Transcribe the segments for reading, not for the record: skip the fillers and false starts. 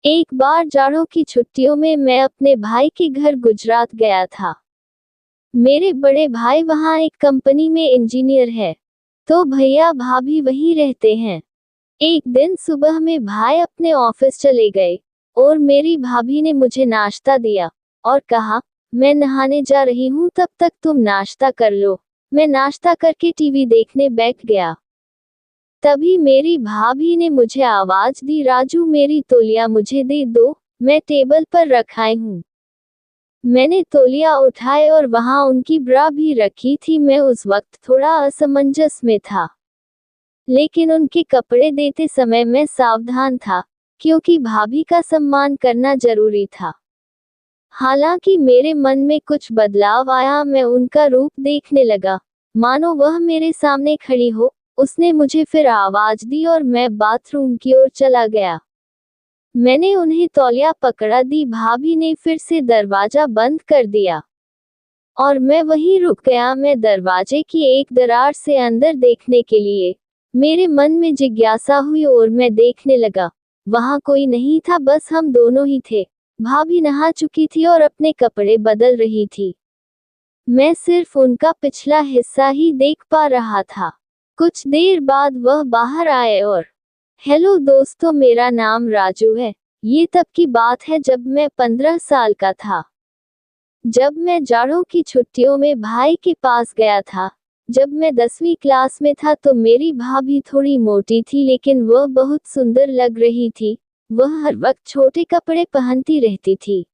एक बार जाड़ों की छुट्टियों में मैं अपने भाई के घर गुजरात गया था। मेरे बड़े भाई वहाँ एक कंपनी में इंजीनियर है, तो भैया भाभी वहीं रहते हैं। एक दिन सुबह में भाई अपने ऑफिस चले गए और मेरी भाभी ने मुझे नाश्ता दिया और कहा, मैं नहाने जा रही हूँ, तब तक तुम नाश्ता कर लो। मैं नाश्ता करके टीवी देखने बैठ गया। तभी मेरी भाभी ने मुझे आवाज दी, राजू मेरी तौलिया मुझे दे दो, मैं टेबल पर रखाई हूँ। मैंने तौलिया उठाए और वहां उनकी ब्रा भी रखी थी। मैं उस वक्त थोड़ा असमंजस में था, लेकिन उनके कपड़े देते समय मैं सावधान था, क्योंकि भाभी का सम्मान करना जरूरी था। हालांकि मेरे मन में कुछ बदलाव आया। मैं उनका रूप देखने लगा, मानो वह मेरे सामने खड़ी हो। उसने मुझे फिर आवाज दी और मैं बाथरूम की ओर चला गया। मैंने उन्हें तौलिया पकड़ा दी। भाभी ने फिर से दरवाजा बंद कर दिया और मैं वहीं रुक गया। मैं दरवाजे की एक दरार से अंदर देखने के लिए, मेरे मन में जिज्ञासा हुई और मैं देखने लगा। वहां कोई नहीं था, बस हम दोनों ही थे। भाभी नहा चुकी थी और अपने कपड़े बदल रही थी। मैं सिर्फ उनका पिछला हिस्सा ही देख पा रहा था। कुछ देर बाद वह बाहर आए और, हेलो दोस्तों, मेरा नाम राजू है। ये तब की बात है जब मैं 15 साल का था। जब मैं जाड़ों की छुट्टियों में भाई के पास गया था। जब मैं 10वीं क्लास में था तो मेरी भाभी थोड़ी मोटी थी, लेकिन वह बहुत सुंदर लग रही थी। वह हर वक्त छोटे कपड़े पहनती रहती थी।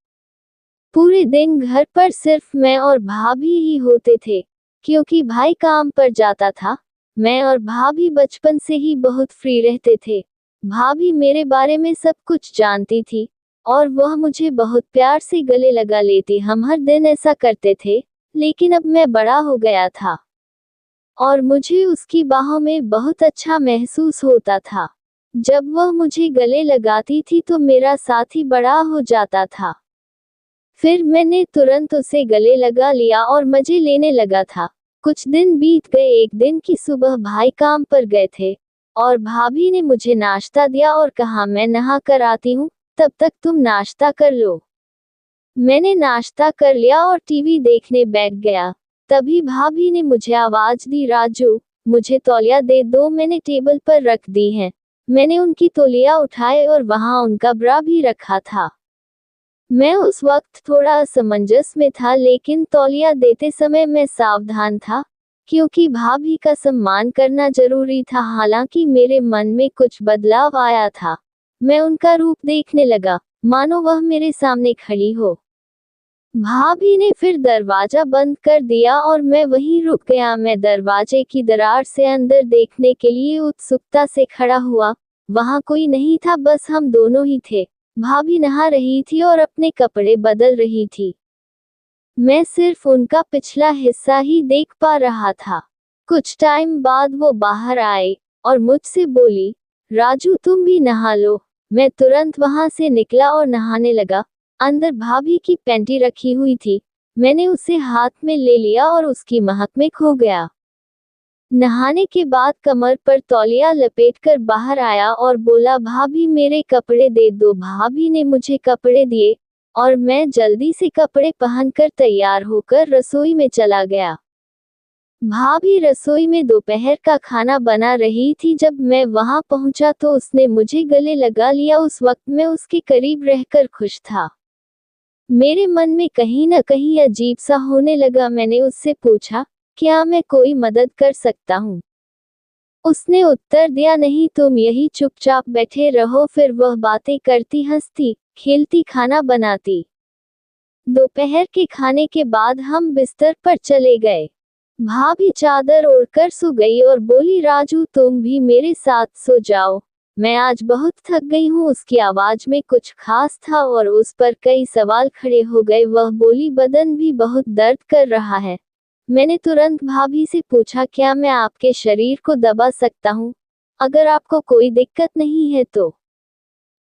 पूरे दिन घर पर सिर्फ मैं और भाभी ही होते थे, क्योंकि भाई काम पर जाता था। मैं और भाभी बचपन से ही बहुत फ्री रहते थे। भाभी मेरे बारे में सब कुछ जानती थी और वह मुझे बहुत प्यार से गले लगा लेती। हम हर दिन ऐसा करते थे, लेकिन अब मैं बड़ा हो गया था और मुझे उसकी बाहों में बहुत अच्छा महसूस होता था। जब वह मुझे गले लगाती थी तो मेरा साथी बड़ा हो जाता था। फिर मैंने तुरंत उसे गले लगा लिया और मजे लेने लगा था। कुछ दिन बीत गए। एक दिन की सुबह भाई काम पर गए थे और भाभी ने मुझे नाश्ता दिया और कहा, मैं नहा कर आती हूँ, तब तक तुम नाश्ता कर लो। मैंने नाश्ता कर लिया और टीवी देखने बैठ गया। तभी भाभी ने मुझे आवाज दी, राजू मुझे तौलिया दे दो, मैंने टेबल पर रख दी है। मैंने उनकी तौलिया उठाए और वहां उनका ब्रा भी रखा था। मैं उस वक्त थोड़ा असमंजस में था, लेकिन तौलिया देते समय मैं सावधान था, क्योंकि भाभी का सम्मान करना जरूरी था। हालांकि मेरे मन में कुछ बदलाव आया था। मैं उनका रूप देखने लगा, मानो वह मेरे सामने खड़ी हो। भाभी ने फिर दरवाजा बंद कर दिया और मैं वहीं रुक गया। मैं दरवाजे की दरार से अंदर देखने के लिए उत्सुकता से खड़ा हुआ। वहां कोई नहीं था, बस हम दोनों ही थे। भाभी नहा रही थी और अपने कपड़े बदल रही थी। मैं सिर्फ उनका पिछला हिस्सा ही देख पा रहा था। कुछ टाइम बाद वो बाहर आए और मुझसे बोली, राजू तुम भी नहा लो। मैं तुरंत वहां से निकला और नहाने लगा। अंदर भाभी की पैंटी रखी हुई थी। मैंने उसे हाथ में ले लिया और उसकी महक में खो गया। नहाने के बाद कमर पर तौलिया लपेटकर बाहर आया और बोला, भाभी मेरे कपड़े दे दो। भाभी ने मुझे कपड़े दिए और मैं जल्दी से कपड़े पहनकर तैयार होकर रसोई में चला गया। भाभी रसोई में दोपहर का खाना बना रही थी। जब मैं वहां पहुंचा तो उसने मुझे गले लगा लिया। उस वक्त मैं उसके करीब रहकर खुश था। मेरे मन में कहीं न कहीं अजीब सा होने लगा। मैंने उससे पूछा, क्या मैं कोई मदद कर सकता हूँ? उसने उत्तर दिया, नहीं, तुम यही चुपचाप बैठे रहो। फिर वह बातें करती, हंसती, खेलती, खाना बनाती। दोपहर के खाने के बाद हम बिस्तर पर चले गए। भाभी चादर ओढ़कर सो गई और बोली, राजू तुम भी मेरे साथ सो जाओ, मैं आज बहुत थक गई हूँ। उसकी आवाज में कुछ खास था और उस पर कई सवाल खड़े हो गए। वह बोली, बदन भी बहुत दर्द कर रहा है। मैंने तुरंत भाभी से पूछा, क्या मैं आपके शरीर को दबा सकता हूँ, अगर आपको कोई दिक्कत नहीं है तो?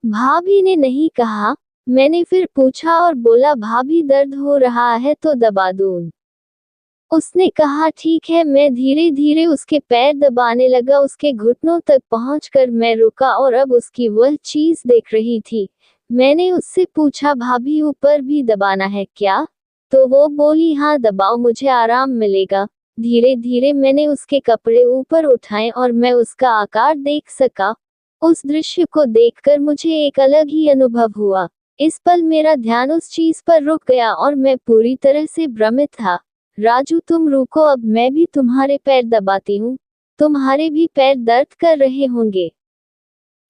भाभी ने नहीं कहा। मैंने फिर पूछा और बोला, भाभी दर्द हो रहा है तो दबा दूं? उसने कहा, ठीक है। मैं धीरे धीरे उसके पैर दबाने लगा। उसके घुटनों तक पहुंचकर मैं रुका और अब उसकी वह चीज देख रही थी। मैंने उससे पूछा, भाभी ऊपर भी दबाना है क्या? तो वो बोली, हाँ दबाओ, मुझे आराम मिलेगा। धीरे धीरे मैंने उसके कपड़े ऊपर उठाए और मैं उसका आकार देख सका। उस दृश्य को देखकर मुझे एक अलग ही अनुभव हुआ। इस पल मेरा ध्यान उस चीज पर रुक गया और मैं पूरी तरह से भ्रमित था। राजू, तुम रुको, अब मैं भी तुम्हारे पैर दबाती हूँ। तुम्हारे भी पैर दर्द कर रहे होंगे।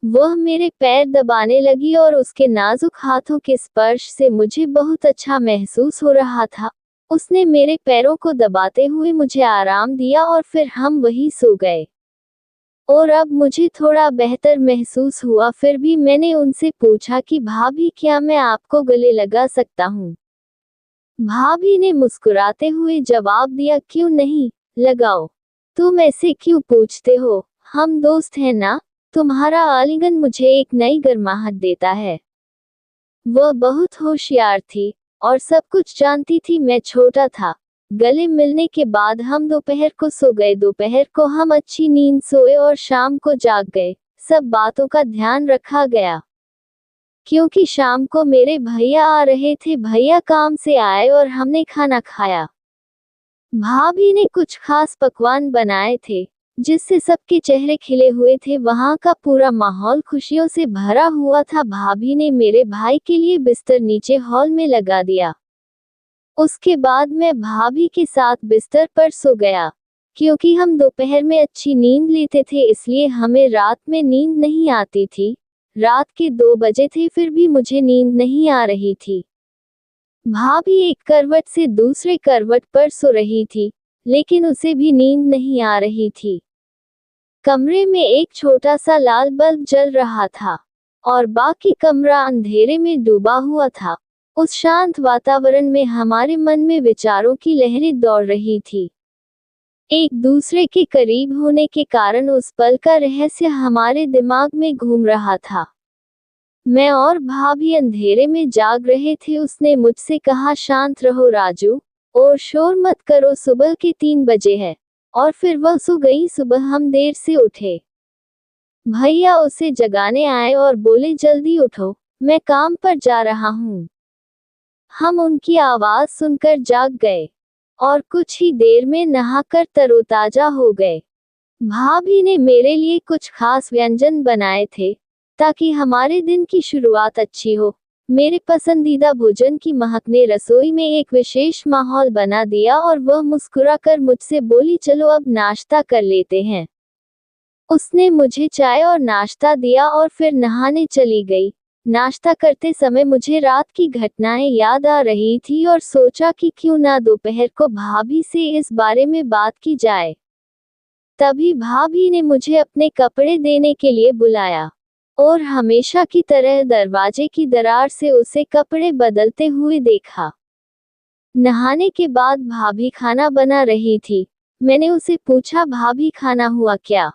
वह मेरे पैर दबाने लगी और उसके नाजुक हाथों के स्पर्श से मुझे बहुत अच्छा महसूस हो रहा था। उसने मेरे पैरों को दबाते हुए मुझे आराम दिया और फिर हम वहीं सो गए। और अब मुझे थोड़ा बेहतर महसूस हुआ। फिर भी मैंने उनसे पूछा कि भाभी, क्या मैं आपको गले लगा सकता हूँ? भाभी ने मुस्कुराते हुए जवाब दिया, क्यों नहीं, लगाओ। तुम ऐसे क्यों पूछते हो? हम दोस्त हैं ना? तुम्हारा आलिंगन मुझे एक नई गर्माहट देता है। वह बहुत होशियार थी और सब कुछ जानती थी। मैं छोटा था। गले मिलने के बाद हम दोपहर को सो गए। दोपहर को हम अच्छी नींद सोए और शाम को जाग गए। सब बातों का ध्यान रखा गया क्योंकि शाम को मेरे भैया आ रहे थे। भैया काम से आए और हमने खाना खाया। भाभी ने कुछ खास पकवान बनाए थे जिससे सबके चेहरे खिले हुए थे। वहां का पूरा माहौल खुशियों से भरा हुआ था। भाभी ने मेरे भाई के लिए बिस्तर नीचे हॉल में लगा दिया। उसके बाद मैं भाभी के साथ बिस्तर पर सो गया। क्योंकि हम दोपहर में अच्छी नींद लेते थे इसलिए हमें रात में नींद नहीं आती थी। रात के 2 बजे थे फिर भी मुझे नींद नहीं आ रही थी। भाभी एक करवट से दूसरे करवट पर सो रही थी लेकिन उसे भी नींद नहीं आ रही थी। कमरे में एक छोटा सा लाल बल्ब जल रहा था और बाकी कमरा अंधेरे में डूबा हुआ था। उस शांत वातावरण में हमारे मन में विचारों की लहरें दौड़ रही थी। एक दूसरे के करीब होने के कारण उस पल का रहस्य हमारे दिमाग में घूम रहा था। मैं और भाभी अंधेरे में जाग रहे थे। उसने मुझसे कहा, शांत रहो राजू, और शोर मत करो, सुबह के 3 बजे है। और फिर वह सो गई। सुबह हम देर से उठे। भैया उसे जगाने आए और बोले, जल्दी उठो, मैं काम पर जा रहा हूँ। हम उनकी आवाज सुनकर जाग गए और कुछ ही देर में नहाकर तरोताजा हो गए। भाभी ने मेरे लिए कुछ खास व्यंजन बनाए थे ताकि हमारे दिन की शुरुआत अच्छी हो। मेरे पसंदीदा भोजन की महक ने रसोई में एक विशेष माहौल बना दिया और वह मुस्कुराकर मुझसे बोली, चलो अब नाश्ता कर लेते हैं। उसने मुझे चाय और नाश्ता दिया और फिर नहाने चली गई। नाश्ता करते समय मुझे रात की घटनाएं याद आ रही थी और सोचा कि क्यों ना दोपहर को भाभी से इस बारे में बात की जाए। तभी भाभी ने मुझे अपने कपड़े देने के लिए बुलाया और हमेशा की तरह दरवाजे की दरार से उसे कपड़े बदलते हुए देखा। नहाने के बाद भाभी खाना बना रही थी। मैंने उसे पूछा, भाभी खाना हुआ क्या?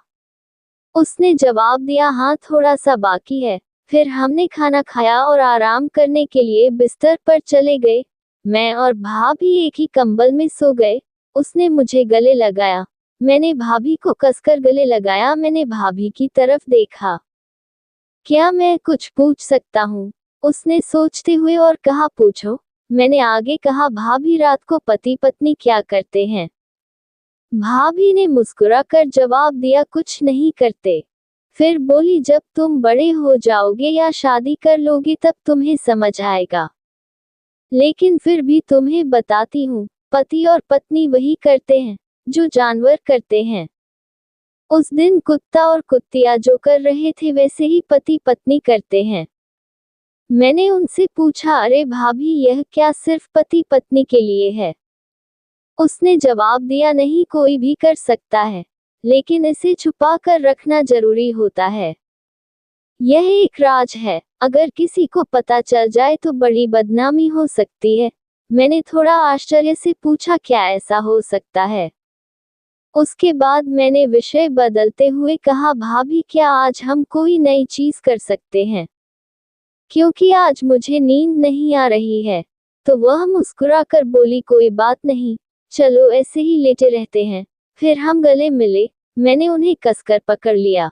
उसने जवाब दिया, हाँ थोड़ा सा बाकी है। फिर हमने खाना खाया और आराम करने के लिए बिस्तर पर चले गए। मैं और भाभी एक ही कंबल में सो गए। उसने मुझे गले लगाया। मैंने भाभी को कसकर गले लगाया। मैंने भाभी की तरफ देखा। क्या मैं कुछ पूछ सकता हूँ? उसने सोचते हुए और कहा, पूछो। मैंने आगे कहा, भाभी रात को पति पत्नी क्या करते हैं? भाभी ने मुस्कुराकर जवाब दिया, कुछ नहीं करते। फिर बोली, जब तुम बड़े हो जाओगे या शादी कर लोगे तब तुम्हें समझ आएगा। लेकिन फिर भी तुम्हें बताती हूँ, पति और पत्नी वही करते हैं जो जानवर करते हैं। उस दिन कुत्ता और कुत्तिया जो कर रहे थे वैसे ही पति पत्नी करते हैं। मैंने उनसे पूछा, अरे भाभी, यह क्या सिर्फ पति पत्नी के लिए है? उसने जवाब दिया, नहीं, कोई भी कर सकता है, लेकिन इसे छुपा कर रखना जरूरी होता है। यह एक राज है। अगर किसी को पता चल जाए तो बड़ी बदनामी हो सकती है। मैंने थोड़ा आश्चर्य से पूछा, क्या ऐसा हो सकता है? उसके बाद मैंने विषय बदलते हुए कहा, भाभी, क्या आज हम कोई नई चीज कर सकते हैं? क्योंकि आज मुझे नींद नहीं आ रही है। तो वह मुस्कुराकर बोली, कोई बात नहीं, चलो ऐसे ही लेटे रहते हैं। फिर हम गले मिले। मैंने उन्हें कसकर पकड़ लिया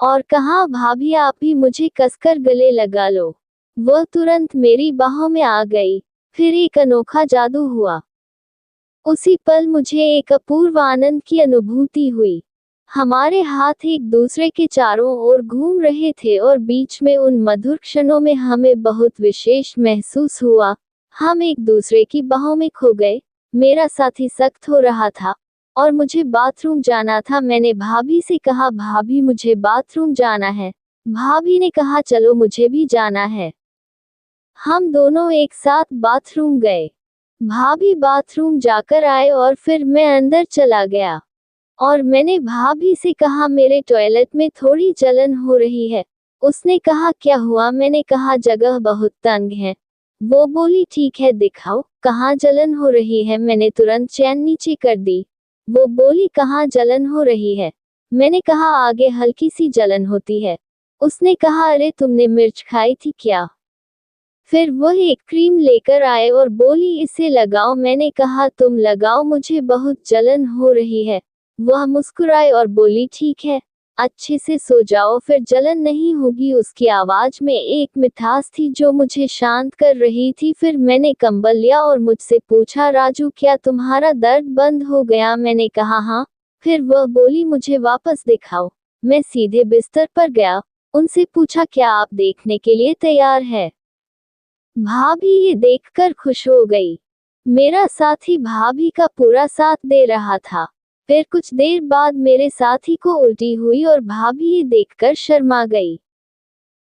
और कहा, भाभी आप भी मुझे कसकर गले लगा लो। वह तुरंत मेरी बाहों में आ गई। फिर एक अनोखा जादू हुआ। उसी पल मुझे एक अपूर्व आनंद की अनुभूति हुई। हमारे हाथ एक दूसरे के चारों ओर घूम रहे थे और बीच में उन मधुर क्षणों में हमें बहुत विशेष महसूस हुआ। हम एक दूसरे की बाहों में खो गए। मेरा साथी सख्त हो रहा था और मुझे बाथरूम जाना था। मैंने भाभी से कहा, भाभी मुझे बाथरूम जाना है। भाभी ने कहा, चलो मुझे भी जाना है। हम दोनों एक साथ बाथरूम गए। भाभी बाथरूम जाकर आए और फिर मैं अंदर चला गया और मैंने भाभी से कहा, मेरे टॉयलेट में थोड़ी जलन हो रही है। उसने कहा, क्या हुआ? मैंने कहा, जगह बहुत तंग है। वो बोली, ठीक है दिखाओ, कहाँ जलन हो रही है? मैंने तुरंत चैन नीचे कर दी। वो बोली, कहाँ जलन हो रही है? मैंने कहा, आगे हल्की सी जलन होती है। उसने कहा, अरे तुमने मिर्च खाई थी क्या? फिर वह एक क्रीम लेकर आए और बोली, इसे लगाओ। मैंने कहा, तुम लगाओ, मुझे बहुत जलन हो रही है। वह मुस्कुराई और बोली, ठीक है, अच्छे से सो जाओ, फिर जलन नहीं होगी। उसकी आवाज में एक मिठास थी जो मुझे शांत कर रही थी। फिर मैंने कंबल लिया और मुझसे पूछा, राजू क्या तुम्हारा दर्द बंद हो गया? मैंने कहा, हाँ। फिर वह बोली, मुझे वापस दिखाओ। मैं सीधे बिस्तर पर गया। उनसे पूछा, क्या आप देखने के लिए तैयार है? भाभी ये देखकर खुश हो गई। मेरा साथी भाभी का पूरा साथ दे रहा था। फिर कुछ देर बाद मेरे साथी को उल्टी हुई और भाभी ये देखकर शर्मा गई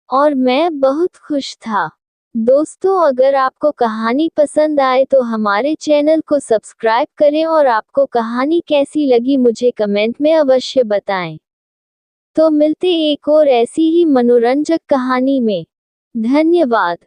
और मैं बहुत खुश था। दोस्तों, अगर आपको कहानी पसंद आए तो हमारे चैनल को सब्सक्राइब करें और आपको कहानी कैसी लगी मुझे कमेंट में अवश्य बताएं। तो मिलते एक और ऐसी ही मनोरंजक कहानी में। धन्यवाद।